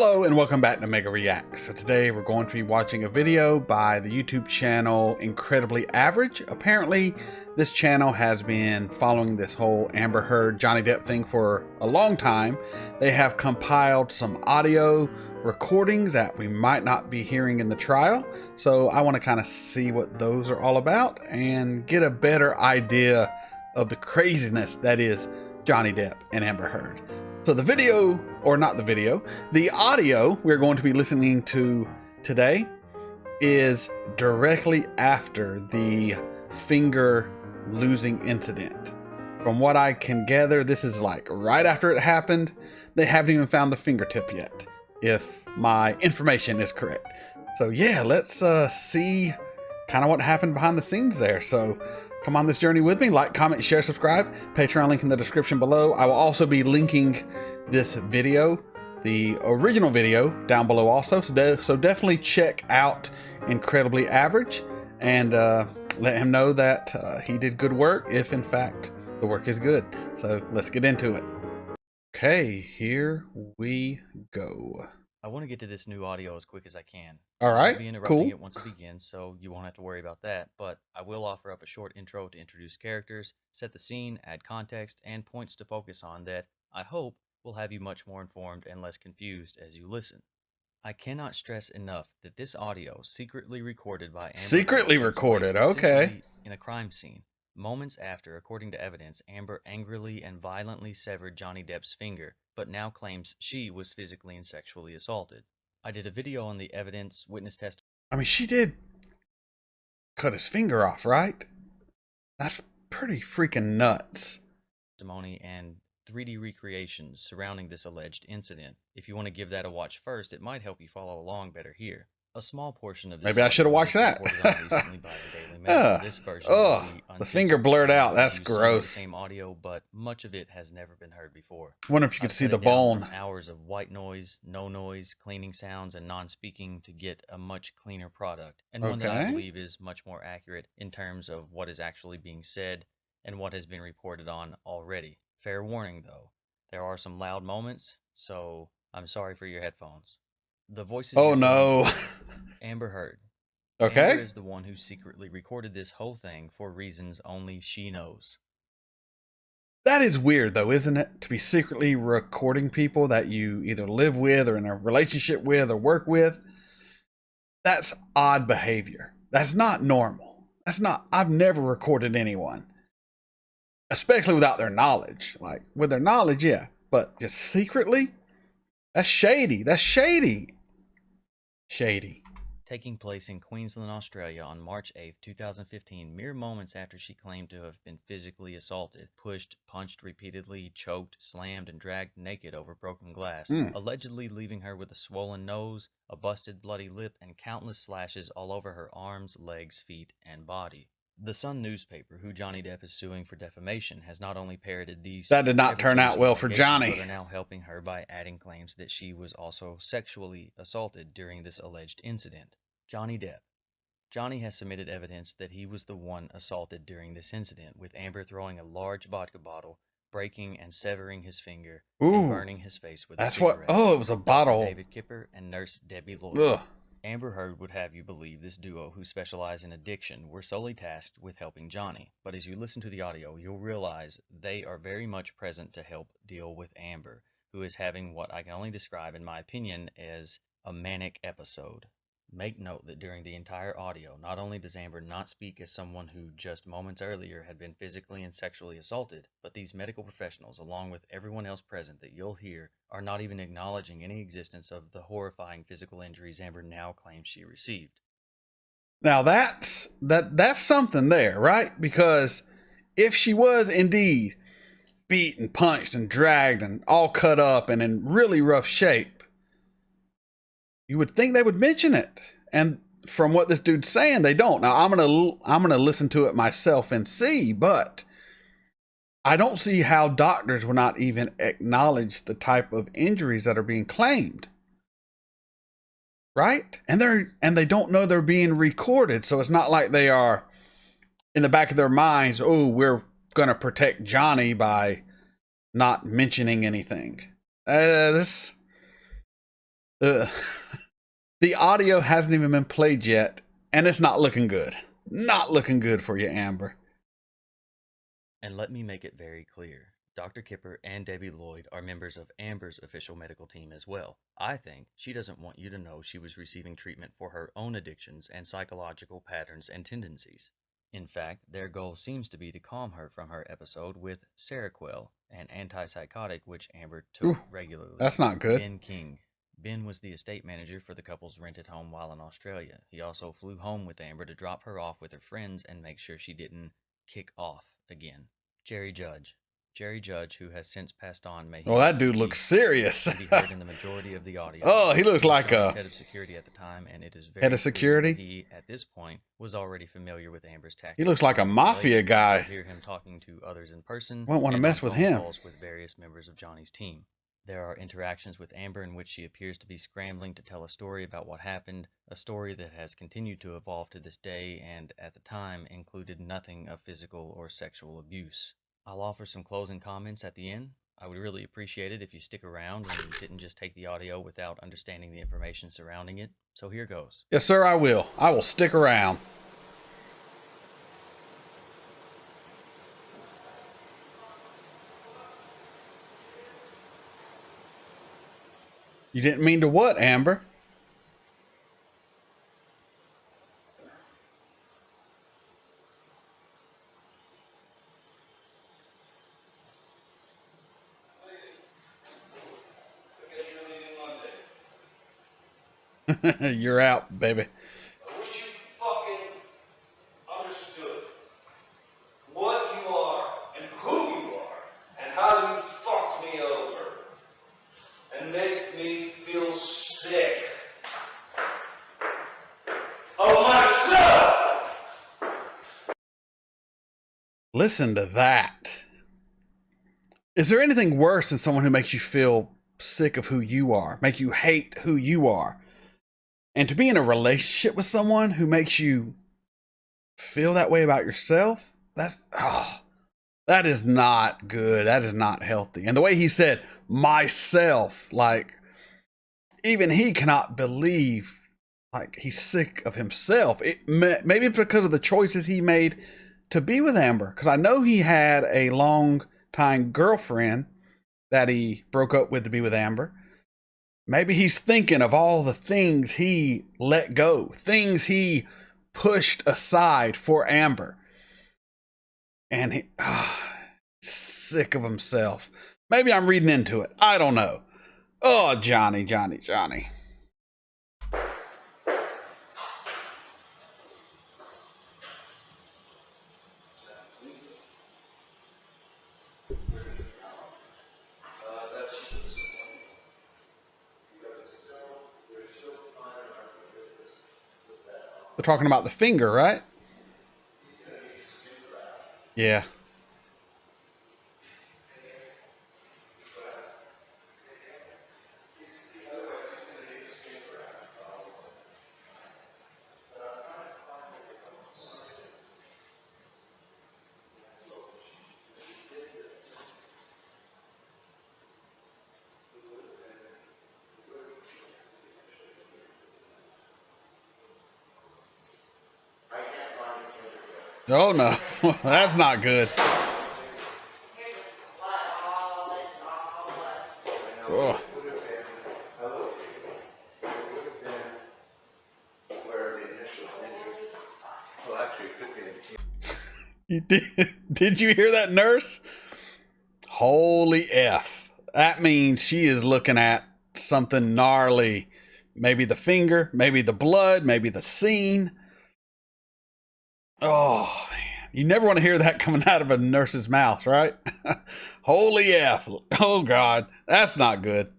Hello and welcome back to Mega Reacts. So today we're going to be watching a video by the YouTube channel Incredibly Average. Apparently this channel has been following this whole Amber Heard Johnny Depp thing for a long time. They have compiled some audio recordings that we might not be hearing in the trial. So I want to kind of see what those are all about and get a better idea of the craziness that is Johnny Depp and Amber Heard. So the video, or not the video, the audio we're going to be listening to today is directly after the finger losing incident. From what I can gather, this is like right after it happened. They haven't even found the fingertip yet, if my information is correct. So yeah, let's see kind of what happened behind the scenes there. So come on this journey with me. Like, comment, share, subscribe. Patreon link in the description below. I will also be linking this video, the original video, down below also. So definitely check out Incredibly Average and let him know that he did good work, if in fact the work is good. So let's get into it. Okay, here we go. I want to get to this new audio as quick as I can. All right, I'll be interrupting cool. it once it begins, so you won't have to worry about that, but I will offer up a short intro to introduce characters, set the scene, add context, and points to focus on that I hope will have you much more informed and less confused as you listen. I cannot stress enough that this audio, secretly recorded by Amber Secretly Heard, recorded, takes place okay. essentially in a crime scene. Moments after, according to evidence, Amber angrily and violently severed Johnny Depp's finger, but now claims she was physically and sexually assaulted. I did a video on the evidence, witness testimony. I mean, she did cut his finger off, right? That's pretty freaking nuts. And 3D recreations surrounding this alleged incident. If you want to give that a watch first, it might help you follow along better here. A small portion of this Maybe I should have watched that. recently by the Daily Mail. This version the finger blurred out. That's some of the gross. same audio, but much of it has never been heard before. Wonder if you could see the bone. Hours of white noise, no noise, cleaning sounds, and non-speaking to get a much cleaner product, and one that I believe is much more accurate in terms of what is actually being said and what has been reported on already. Fair warning, though, there are some loud moments, so I'm sorry for your headphones. The voices. Oh no. Amber Heard. Okay. Amber is the one who secretly recorded this whole thing for reasons only she knows. That is weird though, isn't it? To be secretly recording people that you either live with or in a relationship with or work with. That's odd behavior. That's not normal. I've never recorded anyone. Especially without their knowledge. Like, with their knowledge, yeah. But just secretly? That's shady. That's shady. Shady. Taking place in Queensland, Australia on March 8, 2015, mere moments after she claimed to have been physically assaulted, pushed, punched repeatedly, choked, slammed, and dragged naked over broken glass, allegedly leaving her with a swollen nose, a busted bloody lip, and countless slashes all over her arms, legs, feet, and body. The Sun newspaper, who Johnny Depp is suing for defamation, has not only parroted these... That did not turn out well for Johnny. But are now helping her by adding claims that she was also sexually assaulted during this alleged incident. Johnny Depp. Johnny has submitted evidence that he was the one assaulted during this incident, with Amber throwing a large vodka bottle, breaking and severing his finger, and burning his face with a cigarette. Oh, it was a bottle. Dr. David Kipper and nurse Debbie Lloyd. Ugh. Amber Heard would have you believe this duo, who specialize in addiction, were solely tasked with helping Johnny. But as you listen to the audio, you'll realize they are very much present to help deal with Amber, who is having what I can only describe, in my opinion, as a manic episode. Make note that during the entire audio, not only does Amber not speak as someone who just moments earlier had been physically and sexually assaulted, but these medical professionals, along with everyone else present that you'll hear, are not even acknowledging any existence of the horrifying physical injuries Amber now claims she received. Now that's something there, right? Because if she was indeed beat and punched and dragged and all cut up and in really rough shape, you would think they would mention it. And from what this dude's saying, they don't. Now I'm gonna listen to it myself and see, but I don't see how doctors will not even acknowledge the type of injuries that are being claimed. Right? And they don't know they're being recorded, so it's not like they are in the back of their minds, oh, we're gonna protect Johnny by not mentioning anything. This Ugh. The audio hasn't even been played yet, and it's not looking good. Not looking good for you, Amber. And let me make it very clear. Dr. Kipper and Debbie Lloyd are members of Amber's official medical team as well. I think she doesn't want you to know she was receiving treatment for her own addictions and psychological patterns and tendencies. In fact, their goal seems to be to calm her from her episode with Seroquel, an antipsychotic which Amber took Ooh, regularly. that's not good. Ben King. Ben was the estate manager for the couple's rented home while in Australia. He also flew home with Amber to drop her off with her friends and make sure she didn't kick off again. Jerry Judge. Jerry Judge, who has since passed on, may he Well, that rest in dude looks peace, serious. can be heard in the majority of the audio. Oh, he looks He was like Johnny's a head of security at the time, and it is very head of clear security. that he, at this point, was already familiar with Amber's tactics. He looks like a mafia Later, guy. you'll hear him talking to others in person Won't want to and mess on with phone him. calls with various members of Johnny's team. There are interactions with Amber in which she appears to be scrambling to tell a story about what happened, a story that has continued to evolve to this day and, at the time, included nothing of physical or sexual abuse. I'll offer some closing comments at the end. I would really appreciate it if you stick around and didn't just take the audio without understanding the information surrounding it. So here goes. Yes, sir, I will. I will stick around. You didn't mean to what, Amber? You're out, baby. I wish you fucking understood what you are and who you are and how you fucked me over and make me feel sick of myself. Listen to that. Is there anything worse than someone who makes you feel sick of who you are, make you hate who you are? And to be in a relationship with someone who makes you feel that way about yourself, that is not good. That is not healthy. And the way he said myself, like even he cannot believe, like he's sick of himself. Maybe because of the choices he made to be with Amber. Because I know he had a long time girlfriend that he broke up with to be with Amber. Maybe he's thinking of all the things he let go, things he pushed aside for Amber. And he, sick of himself. Maybe I'm reading into it. I don't know. Oh, Johnny. They're talking about the finger, right? Yeah. Oh no, that's not good. Oh. You did you hear that, nurse? Holy F. That means she is looking at something gnarly. Maybe the finger, maybe the blood, maybe the scene. Oh, man. You never want to hear that coming out of a nurse's mouth, right? Holy F. Oh, God. That's not good.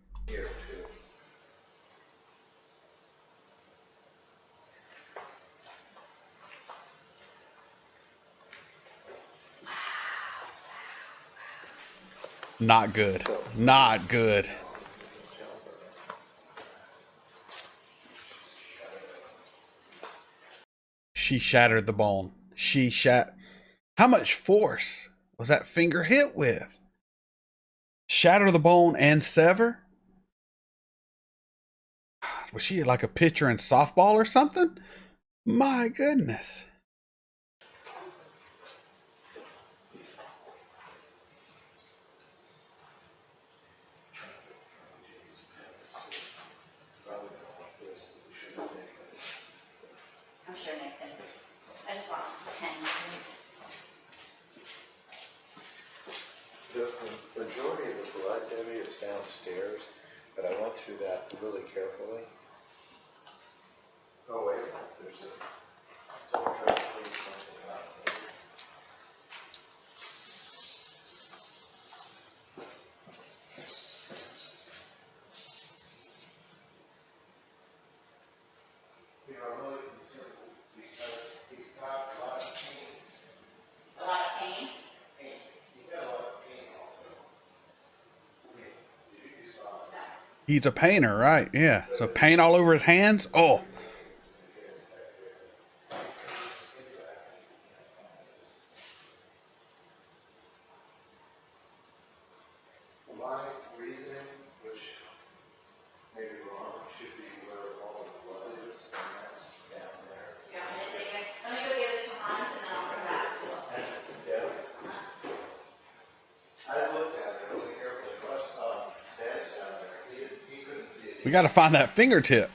Not good. Not good. She shattered the bone. How much force was that finger hit with? Shatter the bone and sever? Was she like a pitcher in softball or something? My goodness. I'm sure Nick did. I just want a pen. The majority of the blood, Debbie, is downstairs, but I went through that really carefully. Oh, wait, there's a, someone tried to clean something out. You know, I'm really concerned because he's got a lot of pain. A lot of pain? He's got a lot of pain also. You saw it. He's a painter, right? Yeah. So paint all over his hands? Oh. My reasoning, which may be wrong, should be where all the blood is, and that's down there. Yeah, I'm gonna take it. Let me go give this to Hans and then I'll come back. Yeah. I looked at it really carefully. Russ, Dad's down there. He couldn't see it. We got to find that fingertip.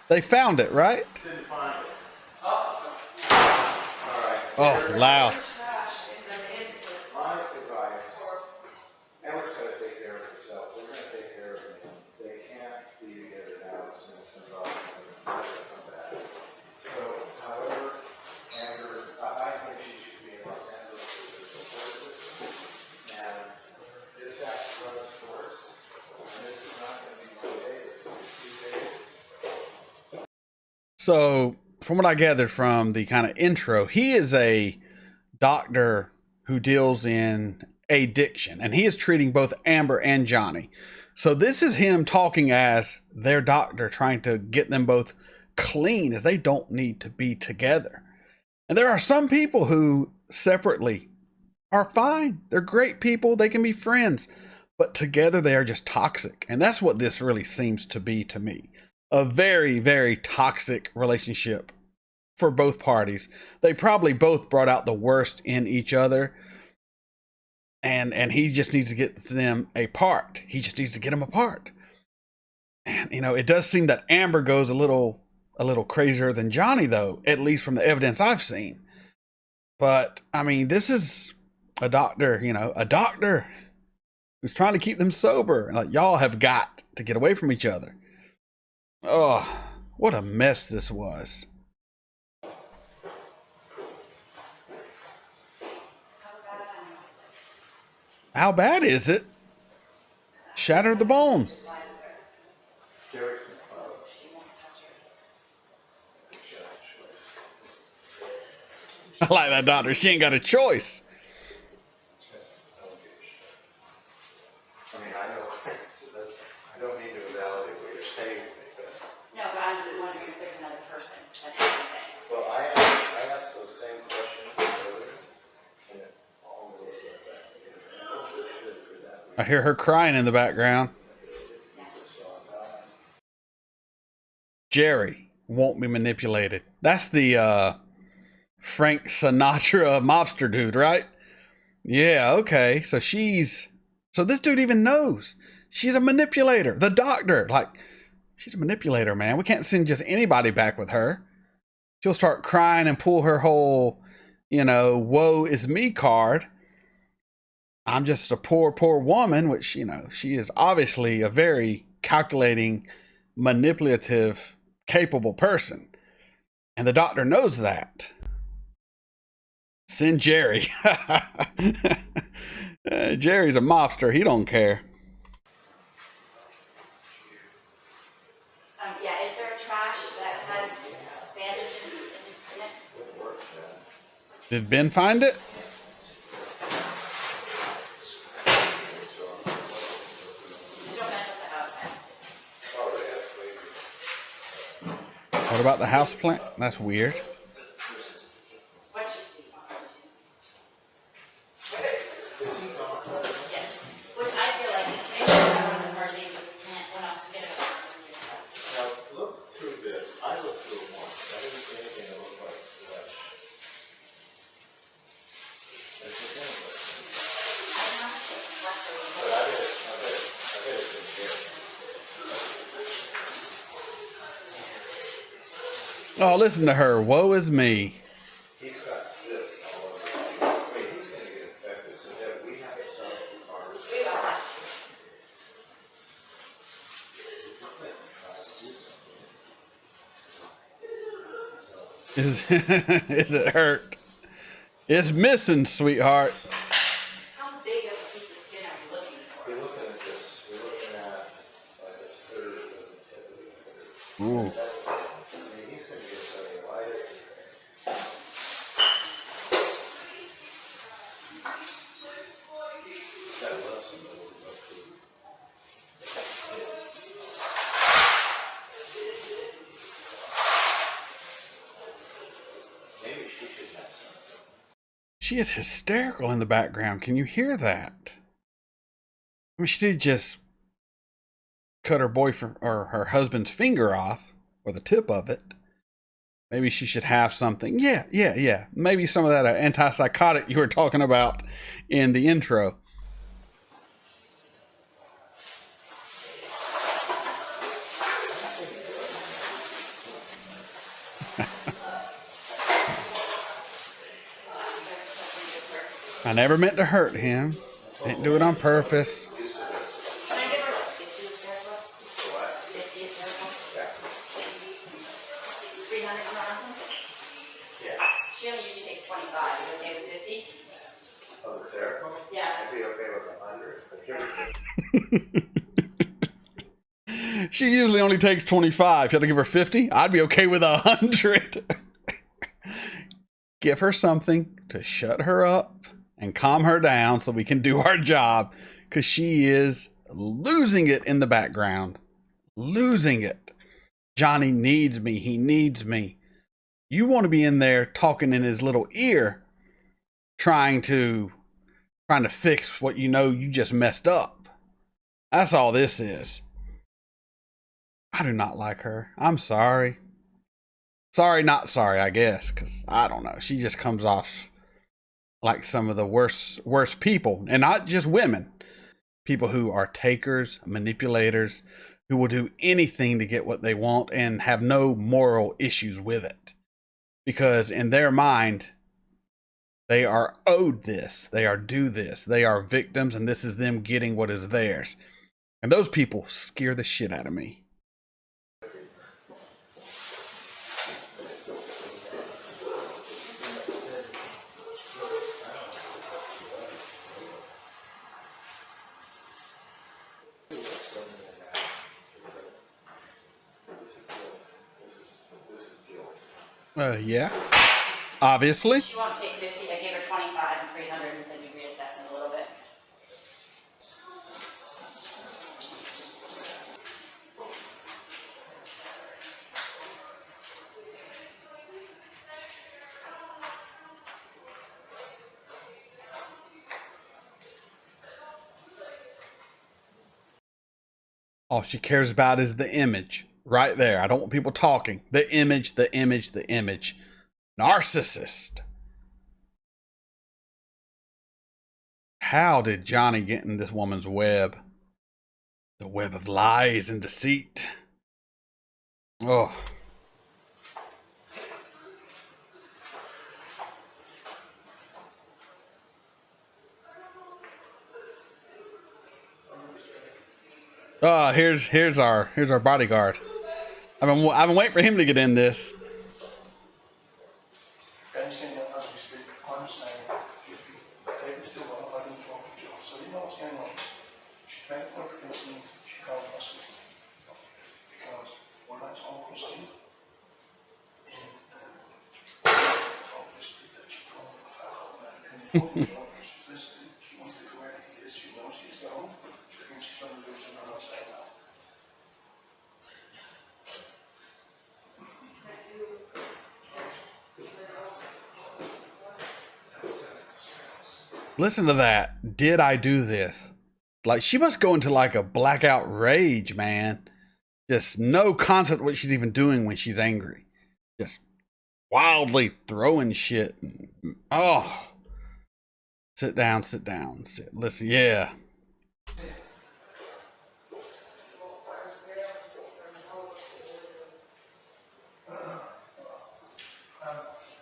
They found it, right? Didn't find it. All right. Oh, loud. My advice, Edward's got to take care of himself. We're going to take care of him. They can't be together now. It's going to send off and come back. So, however, Amber, I think she should be in Los Angeles with her support system. And this has to run its course. And this is not going to be 1 day. It's going to be 2 days. So, from what I gathered from the kind of intro, he is a doctor who deals in addiction, and he is treating both Amber and Johnny. So this is him talking as their doctor, trying to get them both clean, as they don't need to be together. And there are some people who separately are fine. They're great people. They can be friends, but together they are just toxic. And that's what this really seems to be to me. A very, very toxic relationship for both parties. They probably both brought out the worst in each other. And he just needs to get them apart. He just needs to get them apart. And, you know, it does seem that Amber goes a little crazier than Johnny, though, at least from the evidence I've seen. But, I mean, this is a doctor, you know, a doctor who's trying to keep them sober. Like, y'all have got to get away from each other. Oh, what a mess this was. How bad is it? Shattered the bone. I like that doctor. She ain't got a choice. I mean, I know, I don't need to validate what you're saying, but. No, but I'm just wondering if there's another person. That's what I'm saying. Well, I asked those same questions earlier, and it all goes like that. I hear her crying in the background. Jerry won't be manipulated. That's the Frank Sinatra mobster dude, right? Yeah, okay. So this dude even knows. She's a manipulator. The doctor, like, she's a manipulator, man. We can't send just anybody back with her. She'll start crying and pull her whole, you know, woe is me card. I'm just a poor, poor woman, which, you know, she is obviously a very calculating, manipulative, capable person. And the doctor knows that. Send Jerry. Jerry's a mobster. He don't care. Yeah, is there a trash that has bandages in it? Did Ben find it? Don't mess with the house, man. What about the house plant? That's weird. What just be on? Yes. Which I feel like maybe that one of the first things we went off to get it. Oh, listen to her. Woe is me. He's got this all over. I mean, he's gonna get infected, so that we have to start with ours. Is it hurt? It's missing, sweetheart. How big of a piece of skin are you looking for? We're looking at this, we're looking at like a third of the tip of the finger. Ooh. I mean, he's gonna get cellulitis. That loves him a little bit too. Maybe she should have something. She is hysterical in the background. Can you hear that? I mean, she did just cut her boyfriend or her husband's finger off, or the tip of it. Maybe she should have something. Yeah. Maybe some of that antipsychotic you were talking about in the intro. I never meant to hurt him. Didn't do it on purpose. Can I give her like 50 of circle? 50 of circle? 300 around? Yeah. She only usually takes 25. Are you okay with 50? Oh, the Serica? Yeah. I'd be okay with 100. But give her She usually only takes 25. You have to give her 50? I'd be okay with 100. Give her something to shut her up and calm her down so we can do our job, because she is losing it in the background. Losing it. Johnny needs me. He needs me. You want to be in there talking in his little ear, trying to fix what you know you just messed up. That's all this is. I do not like her. I'm sorry. Sorry, not sorry, I guess, because I don't know. She just comes off like some of the worst people, and not just women. People who are takers, manipulators, who will do anything to get what they want and have no moral issues with it. Because in their mind, they are owed this. They are due this. They are victims, and this is them getting what is theirs. And those people scare the shit out of me. Yeah. Obviously. She won't take 50. I gave her 25 and 300 and said we reassess in a little bit. All she cares about is the image. Right there. I don't want people talking. The image, the image, the image. Narcissist. How did Johnny get in this woman's web? The web of lies and deceit. Oh. Here's our bodyguard. I've been waiting for him to get in this. Anything that as we speak, I'm saying, David still got a bloody job, so you know what's going on. She made it look against me, she can't trust me. Because when I told Christine, told Christine that she called the fellow, and she's listening, she wants to go where he is, she knows he's gone, she thinks she's going to lose another say now. Listen to that. Did I do this? Like, she must go into like a blackout rage, man. Just no concept of what she's even doing when she's angry. Just wildly throwing shit. Oh. Sit down. Listen, yeah.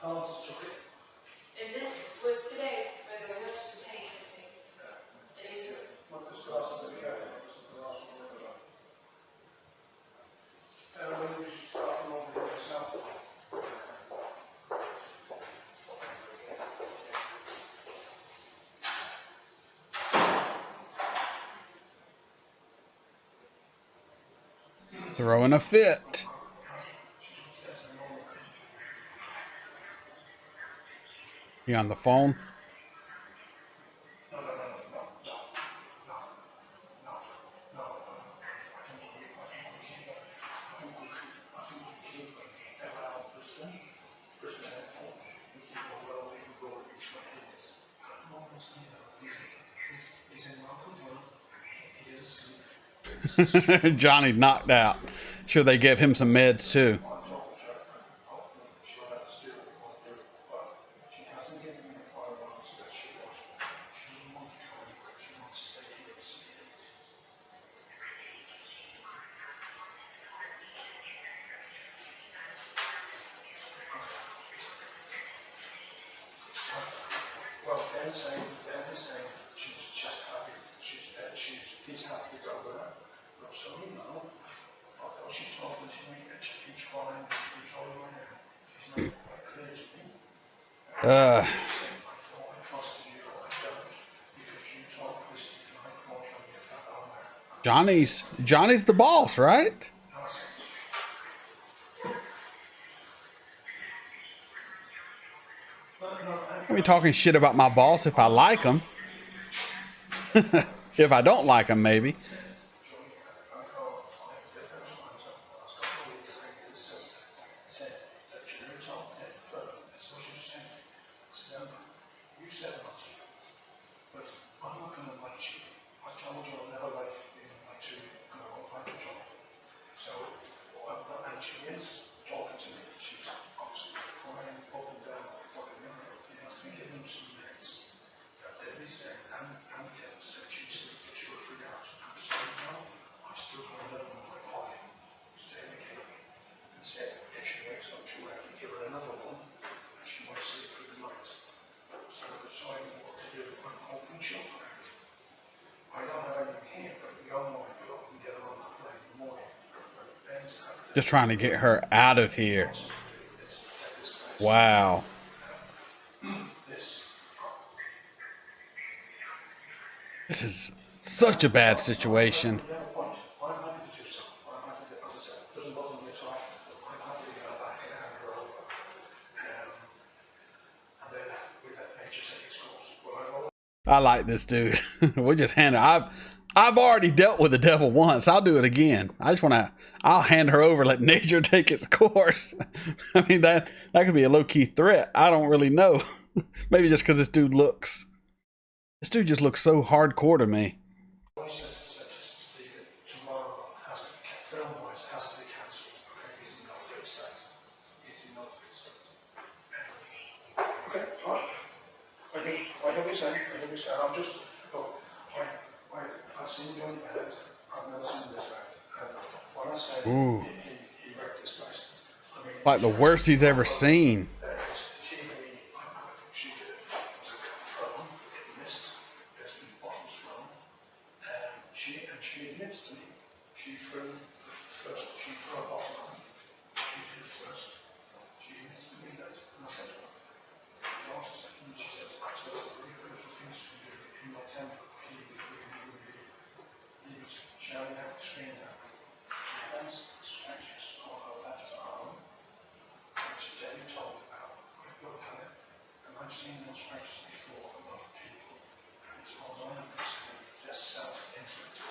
How long took it? And this was today, by the way, not just a paint. It is. What's this process that you got? What's the process of working on? And when we start from over here myself. Throwing a fit. He on the phone? Johnny knocked out. Sure, they gave him some meds too. Well, Ben's saying she's just happy. He's happy to go with her. But so, you know, although she's talking to me and she keeps trying to control her, she's not quite clear to me. I thought I trusted you, but I don't. Because you told Christy and I caught you on your fat armor. Johnny's the boss, right? I'll be talking shit about my boss if I like him. If I don't like him, maybe. Just trying to get her out of here. Wow. This is such a bad situation. I like this dude. We just hand her. I've already dealt with the devil once. I'll do it again. I'll hand her over, let nature take its course. I mean, that could be a low-key threat. I don't really know. Maybe just because this dude just looks so hardcore to me. I'm just, look, I've seen Johnny Bennett, I've never seen this man. When I say he wrecked this place, I mean, Like the worst he's ever seen. there's TV, she did, it was a throne, it missed, there's been bottles thrown, she admits to me, she threw a bottle on me, she did it first, she admits to me that, and I said to her, she asked a second, and she said, I said, really beautiful things to do in my temple. He was shouting out, screaming out. And that's scratches on her left arm, which Debbie told me about. I've looked at it, and I've seen those scratches before on other people. And as far as I'm concerned, they're self-inflicted.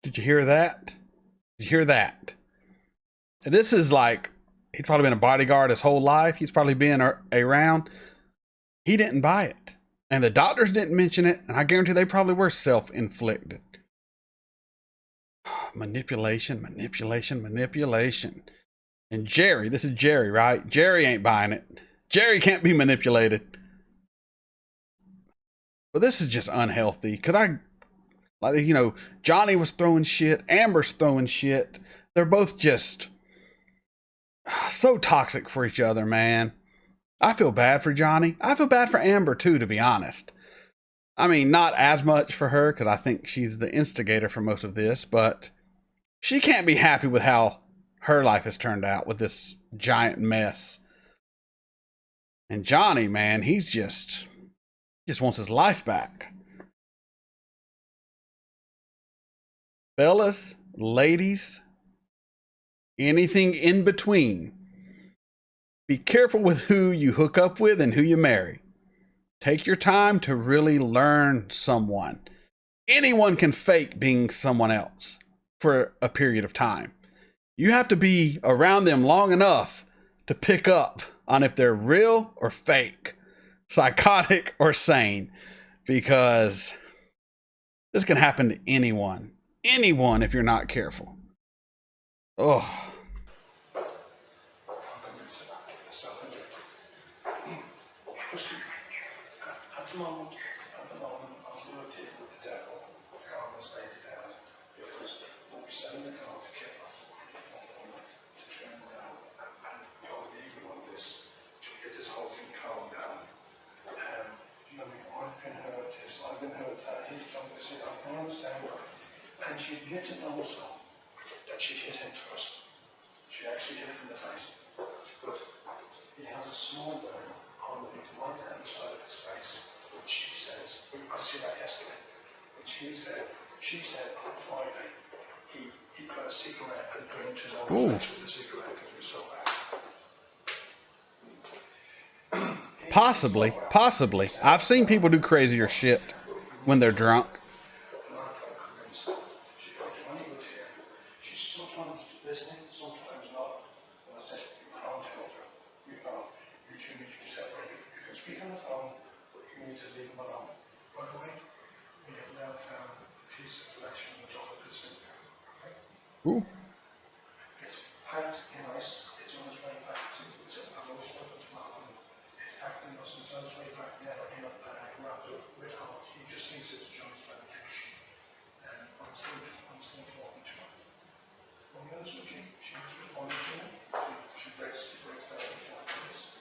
Did you hear that? Did you hear that? And this is like, he's probably been a bodyguard his whole life. He's probably been around. He didn't buy it. And the doctors didn't mention it. And I guarantee they probably were self-inflicted. Manipulation. And Jerry, this is Jerry, right? Jerry ain't buying it. Jerry can't be manipulated. But this is just unhealthy. Johnny was throwing shit. Amber's throwing shit. They're both just so toxic for each other, man. I feel bad for Johnny. I feel bad for Amber too, to be honest. I mean, not as much for her because I think she's the instigator for most of this, but she can't be happy with how her life has turned out with this giant mess. And Johnny, man, he's just wants his life back. Fellas, ladies, anything in between, be careful with who you hook up with and who you marry. Take your time to really learn someone. Anyone can fake being someone else for a period of time. You have to be around them long enough to pick up on if they're real or fake, psychotic or sane, because this can happen to anyone. Anyone if you're not careful. Oh. At the moment, I'm working with the devil. I can't stay down because we'll be selling the car to kill us. To turn around and go legal on this to get this whole thing calmed down. You know, I've been hurt, I've been hurt, he's trying to sit up, I understand that. And she admitted also that she hit him first. She actually hit him in the face. But he has a small burn on the right hand side of his face, which she says, I see that yesterday, which she said on Friday, he got a cigarette and burned his own face with a cigarette because it was so bad. Possibly. I've seen people do crazier shit when they're drunk. She's sometimes listening, sometimes not. And I said, you can't help her. You can't. You two need to be separated. You can speak on the phone, but you need to leave them alone. By the way, we have now found a piece of flesh in the top of his finger. Okay? Ooh. It's packed in ice. It's on its way back to I've always spoken to Malcolm. It's acting us on its way back now in a bag wrapped up with heart. He just thinks it's John's medication. And I'm still talking to her. Well, the honest with you, she was responding to me. She breaks down in 5 minutes.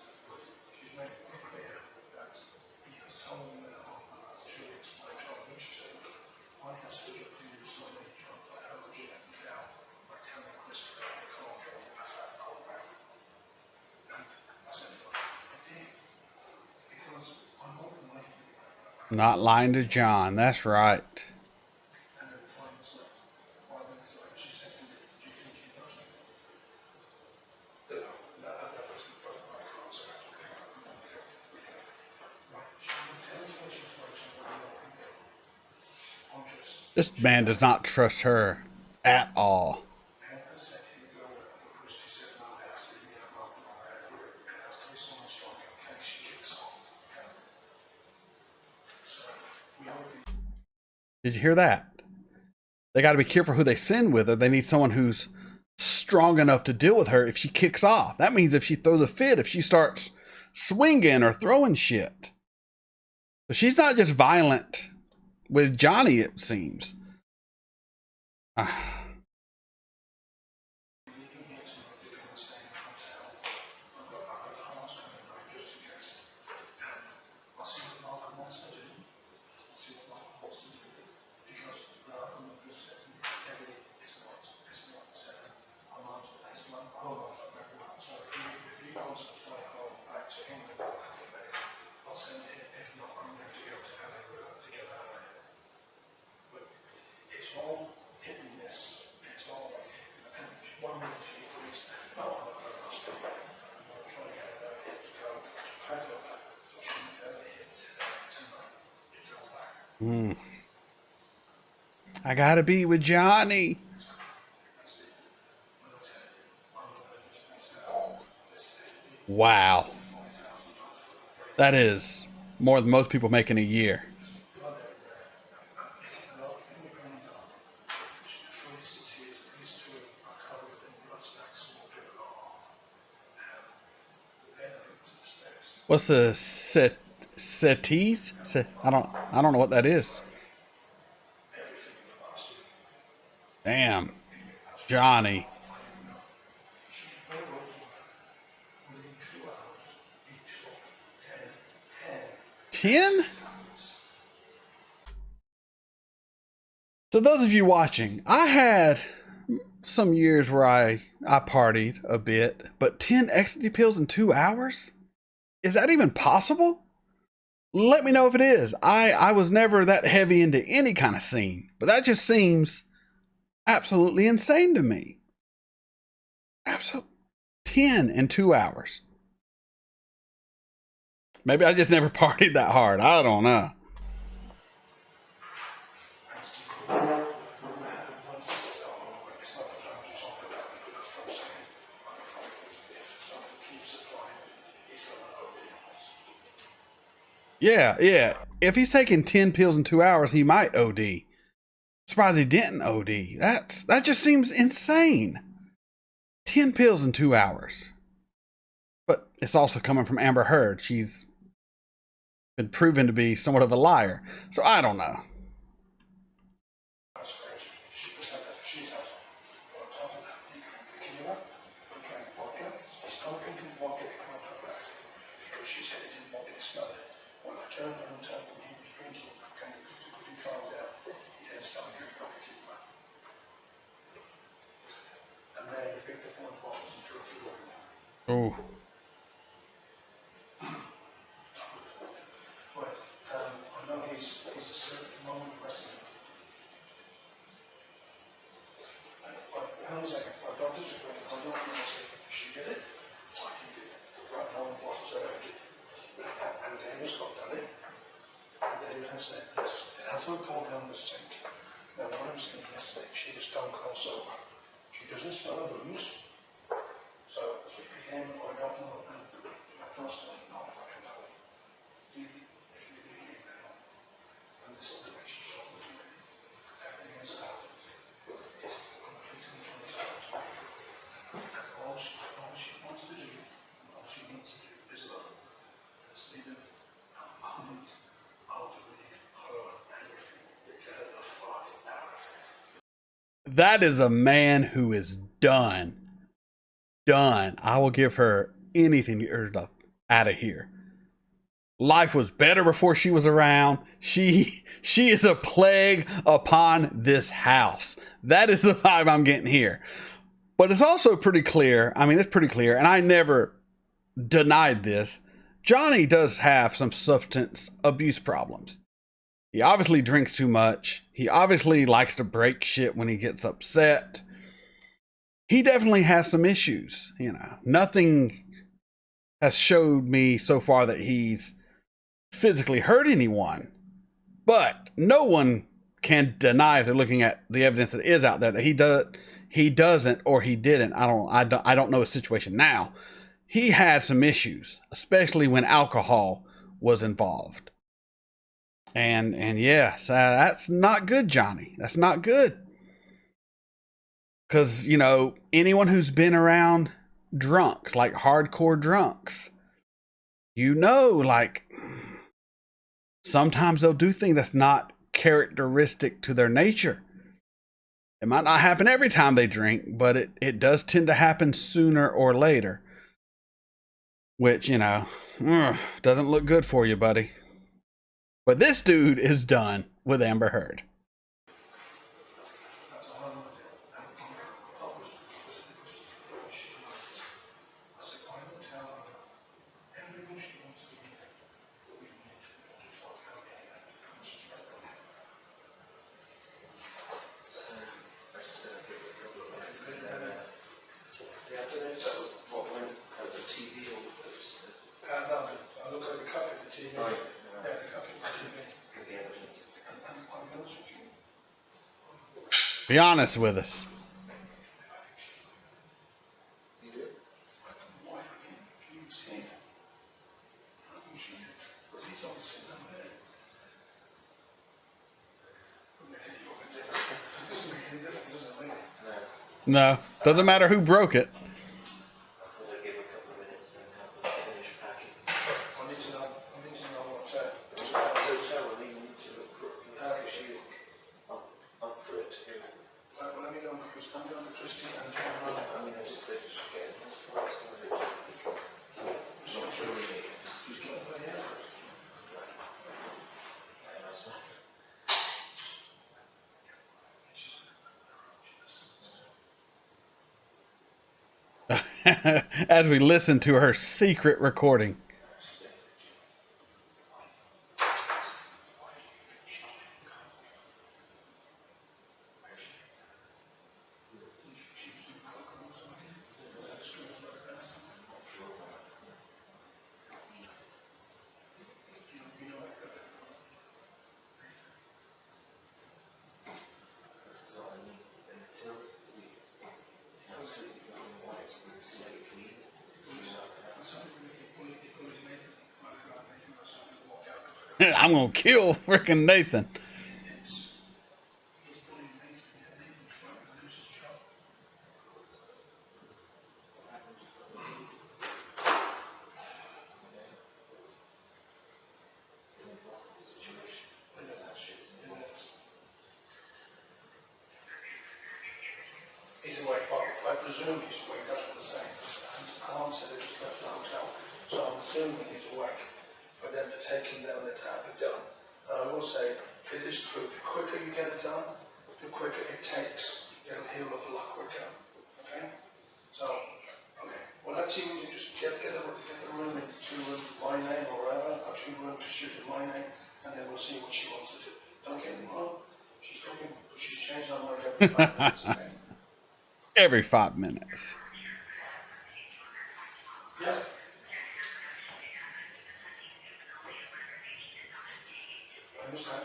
She's made it clear that he has told me that over the last 2 weeks, my job, which she said, I have stood up for you so many times, but how would you let me down by telling Christopher I can't go a fat cold man? And I said, I did. Because I'm not lying. Not lying to John, that's right. And then 5 minutes later, she said to me, do you think he knows me? No, that was the problem. I can't say that. Right, she will tell us what she's going to do. I'm just, This man does not trust her at all. and I said to you, go away, because she said, no, it has to be a moment on her. It has to be someone strong in case she kicks off. Okay? So, we have a Did you hear that? They got to be careful who they send with her. They need someone who's strong enough to deal with her if she kicks off. That means if she throws a fit, if she starts swinging or throwing shit. But she's not just violent with Johnny, it seems. It's all hit and miss. It's all like, and one minute she agrees, no, I'm not going to stay. I'm not trying to get that hit to go pack up. So she never hits tonight. It goes back. I gotta be with Johnny. Wow. That is more than most people make in a year. What's the settees? I don't know what that is. Damn. Johnny. 10? So those of you watching, I had some years where I partied a bit, but 10 ecstasy pills in 2 hours? Is that even possible? Let me know if it is. I was never that heavy into any kind of scene, but that just seems absolutely insane to me. Absolutely. 10 in 2 hours. Maybe I just never partied that hard. I don't know. Yeah. If he's taking 10 pills in 2 hours, he might OD. Surprised he didn't OD. That just seems insane. 10 pills in 2 hours. But it's also coming from Amber Heard. She's been proven to be somewhat of a liar. So I don't know. Oh. I know he's a certain moment president. Hang on a second, my doctor's agreeing. Hold on a second. She did it. I can do it. Right now, what is her idea? And David's got done it. And David has said this. It hasn't fallen down the sink. Now, what I was thinking yesterday, she was stone cold sober. She doesn't smell a booze. So, if we became, I don't know, I personally not fucking know. If you believe now, and this is the way she's talking to me, everything is out. It's completely unacceptable. And all she wants to do, and all she needs to do is love. Let's leave it a moment out of her and everything. Get her the fuck out of it. That is a man who is done. Done. I will give her anything to get her out of here. Life was better before she was around. She is a plague upon this house. That is the vibe I'm getting here. But it's also pretty clear. I mean, it's pretty clear, and I never denied this. Johnny does have some substance abuse problems. He obviously drinks too much. He obviously likes to break shit when he gets upset. He definitely has some issues. Nothing has showed me so far that he's physically hurt anyone, but no one can deny, if they're looking at the evidence that is out there, that he doesn't or he didn't. I don't know his situation now. He had some issues, especially when alcohol was involved. And yes, that's not good, Johnny. That's not good. Because, anyone who's been around drunks, like hardcore drunks, like, sometimes they'll do things that's not characteristic to their nature. It might not happen every time they drink, but it does tend to happen sooner or later. Which, doesn't look good for you, buddy. But this dude is done with Amber Heard. Be honest with us. No, doesn't matter who broke it. as we listen to her secret recording. I'm gonna kill freaking Nathan. He's awake, but I presume he's awake, that's what they're saying. Alan said they just left the hotel, so I'm assuming he's awake. For them to take him down there to have it done. And I will say, it is true, the quicker you get it done, the quicker it takes. It'll heal up a lot quicker. Okay? So, okay. Well, let's see, we can just get the room into my name or wherever, or two rooms to shoot in my name, and then we'll see what she wants to do. Don't get me wrong, she's looking, she's changed her mind every 5 minutes, okay? Every 5 minutes. Yeah. I understand.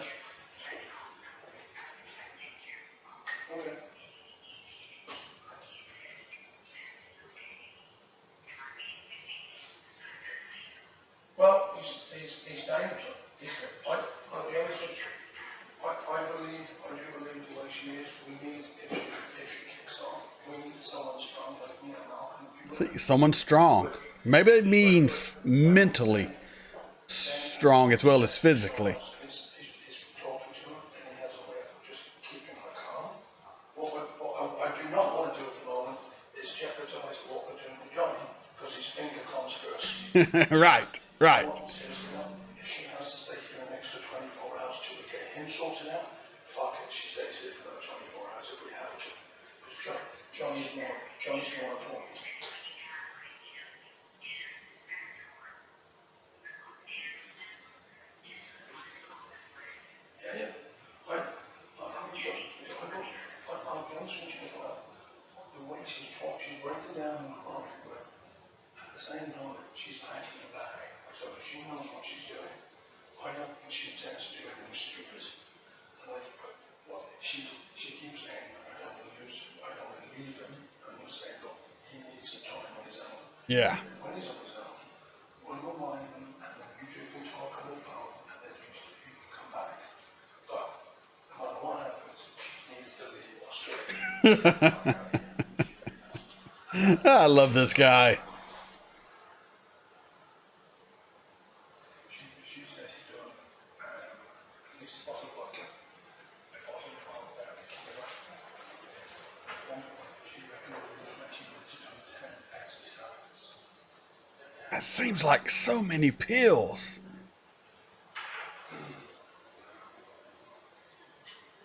Okay. Well, he's dangerous. I'll be honest with you. I do believe the way she is, we need, if she kicks on, we need someone strong like me and Malcolm. See, someone strong. Maybe they mean mentally strong as well as physically. He's talking to her, and he has a way of just keeping her calm. What I do not want to do at the moment is jeopardize what we're doing with Johnny, because his finger comes first. Right. What he says, you know, if she has to stay here an extra 24 hours to get him sorted out, fuck it, she stays here for another 24 hours if we have to. Because Johnny's more important. Yeah. I'll be honest with you as well. The way she's talking, she's breaking down and crying, but at the same time, she's packing a bag, so she knows what she's doing. I don't think she intends to do anything stupid. She keeps saying, I don't want to leave him, and we'll say, look, he needs some time on his own. Yeah. When he's on his own, we'll remind him, and then you two can talk on the phone, and then you can come back. But no matter what happens, he needs to leave Australia. I love this guy. She said he's doing at least a bottle of vodka, a bottle of tequila. At one point, she recommended that she needs to do 10 exercises. That seems like so many pills.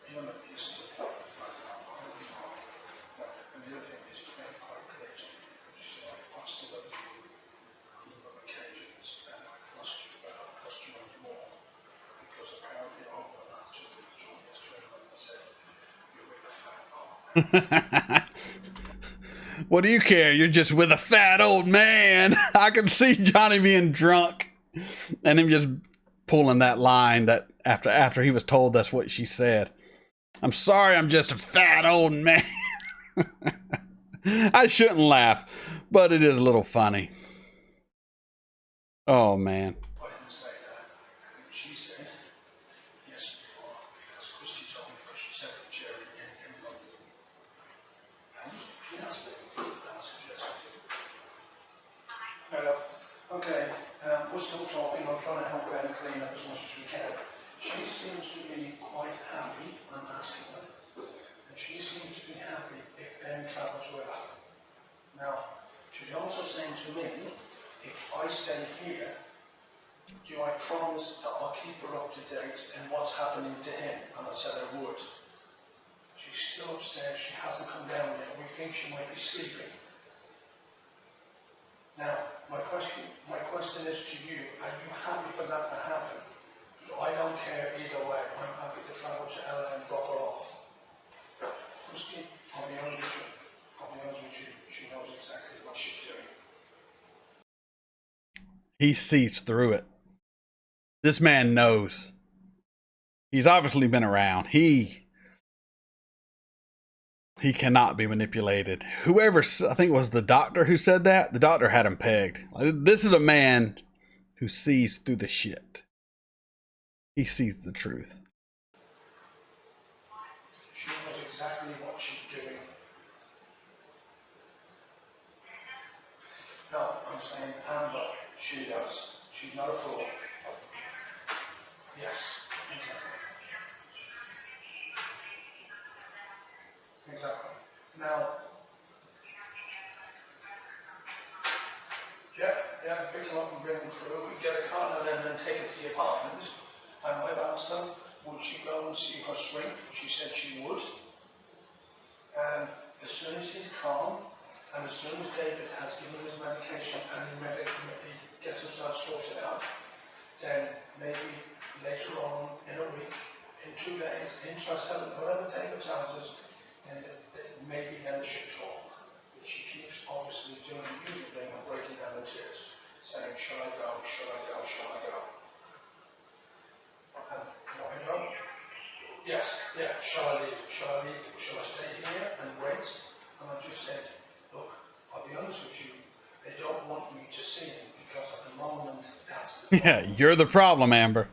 You know, this is a problem. And the other thing is, it's very quite clear to me. She said, I trust you on other occasions, and I trust you, but I trust you more. Because apparently over the last 2 weeks, John yesterday, like I said, you're with a fat old. What do you care? You're just with a fat old man. I can see Johnny being drunk and him just pulling that line that after he was told that's what she said. I'm sorry, I'm just a fat old man. I shouldn't laugh, but it is a little funny. Oh, man. I didn't say that. She said, yes, you are, because Christy told me, because she said to Jerry in London. And she asked me, I suggested. Hello. Okay, we're still talking. I'm trying to help Ben clean up as much as we can. She seems to be quite happy. I'm asking her. And she seems to be happy if Ben travels with her. Now, she's also saying to me, if I stay here, do I promise that I'll keep her up to date in what's happening to him? And I said I would. She's still upstairs. She hasn't come down yet. We think she might be sleeping. Now, my question is to you, are you happy for that to happen? So I don't care either way, I'm happy to travel to LA and drop her off. Christine, I'll be honest with you, she knows exactly what she's doing. He sees through it. This man knows. He's obviously been around. He cannot be manipulated. Whoever, I think it was the doctor who said that, the doctor had him pegged. This is a man who sees through the shit. He sees the truth. She knows exactly what she's doing. No, I'm saying Amber, she does. She's not a fool. Yes, exactly. Now, pick them up and bring them through. We get a car and then take it to the apartment. And I've asked her, would she go and see her shrink? She said she would. And as soon as he's calm, and as soon as David has given his medication and he gets himself sorted out, then maybe later on in a week, in 2 days, in 7, whatever David tells us, and maybe then they should talk. But she keeps obviously doing the usual thing and breaking down in tears, saying, shall I go, shall I go, shall I go? And what I know, yes, shall I leave, shall I stay here and wait? And I just said, look, I'll be honest with you, they don't want me to see him because at the moment, that's the Yeah, you're the problem, Amber.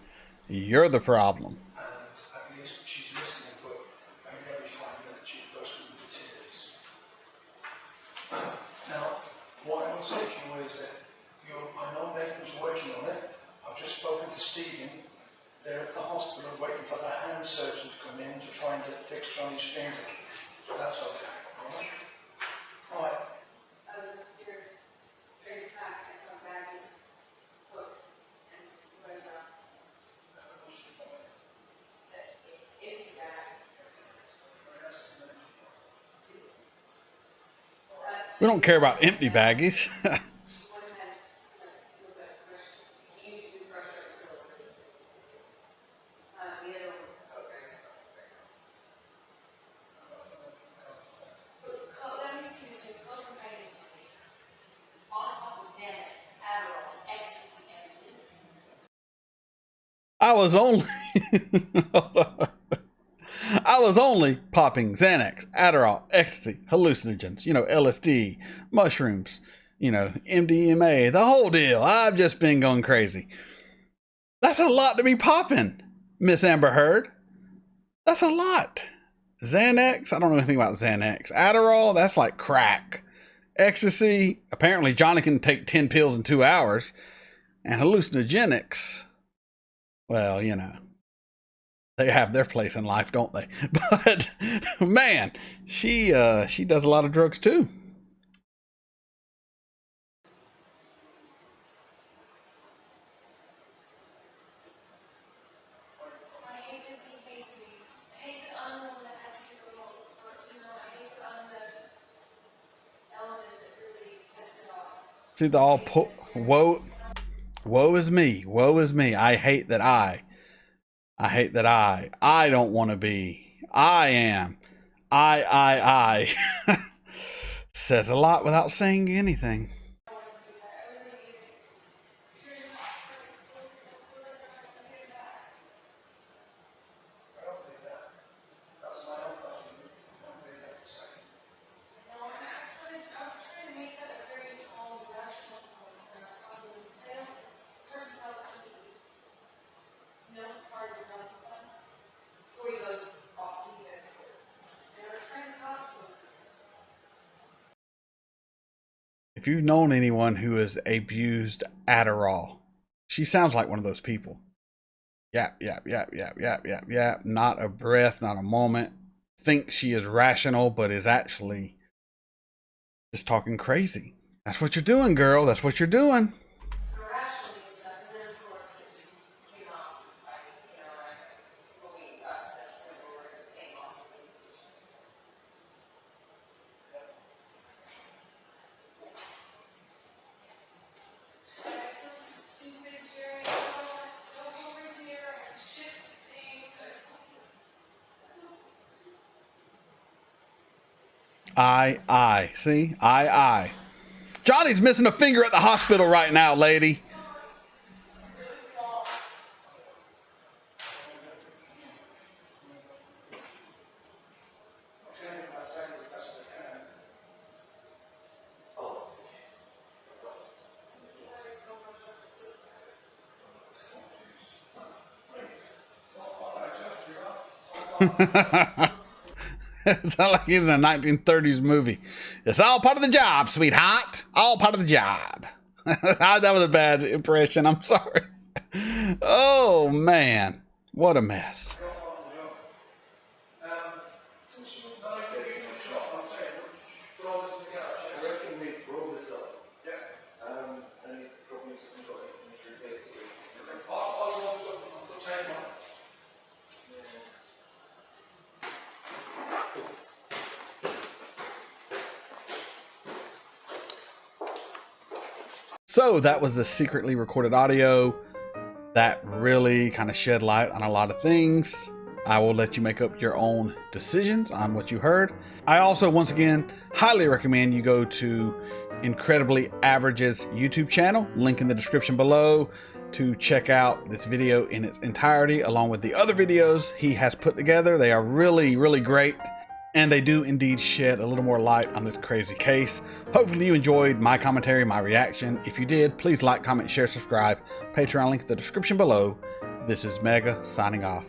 You're the problem. and at least she's listening, but I mean, every 5 minutes she goes through the tears. Now, what I will say to you is that I know Nathan's working on it. I've just spoken to Stephen. They're at the hospital waiting for the hand surgeon to come in to try and get fixed Johnny's finger. So that's okay, all right? All right. Upstairs, very back, and come back and look, and what about empty bags? We don't care about empty baggies. One had, look at fresh, he used to do fresh up the other one was okay. That means he was just cocaine on top of Xanax, Adderall, ecstasy, and this. I was only popping Xanax, Adderall, ecstasy, hallucinogens, LSD, mushrooms, MDMA, the whole deal. I've just been going crazy. That's a lot to be popping, Miss Amber Heard. That's a lot. Xanax, I don't know anything about Xanax. Adderall, that's like crack. Ecstasy, apparently Johnny can take 10 pills in 2 hours. And hallucinogenics, well, they have their place in life, don't they? But man, she does a lot of drugs too. I hate that he hates me. I hate that I'm the one that has to go home. Or, I hate that I'm the element that really sets it off. See the woe is me. Woe is me. I hate that I don't want to be. I am. I. Says a lot without saying anything. I was trying to make that a very calm, rational point when I was talking to Phil. It's hard to tell something. It's hard to tell sometimes. Before he goes off, he gets it. And I was trying to talk to him. If you've known anyone who has abused Adderall, she sounds like one of those people. Yap. Not a breath, not a moment. Thinks she is rational, but is actually just talking crazy. That's what you're doing, girl. That's what you're doing. Irrationally and stuff, and then of course it just came off. When we got to that point where we're in the same office. Aye. See? Aye. Johnny's missing a finger at the hospital right now, lady. It's not like he's in a 1930s movie. It's all part of the job, sweetheart. All part of the job. That was a bad impression. I'm sorry. Oh, man. What a mess. So that was the secretly recorded audio that really kind of shed light on a lot of things. I will let you make up your own decisions on what you heard. I also, once again, highly recommend you go to Incredibly Average's YouTube channel, link in the description below, to check out this video in its entirety, along with the other videos he has put together. They are really, really great. And they do indeed shed a little more light on this crazy case. Hopefully you enjoyed my commentary, my reaction. If you did, please like, comment, share, subscribe. Patreon link in the description below. This is Mega signing off.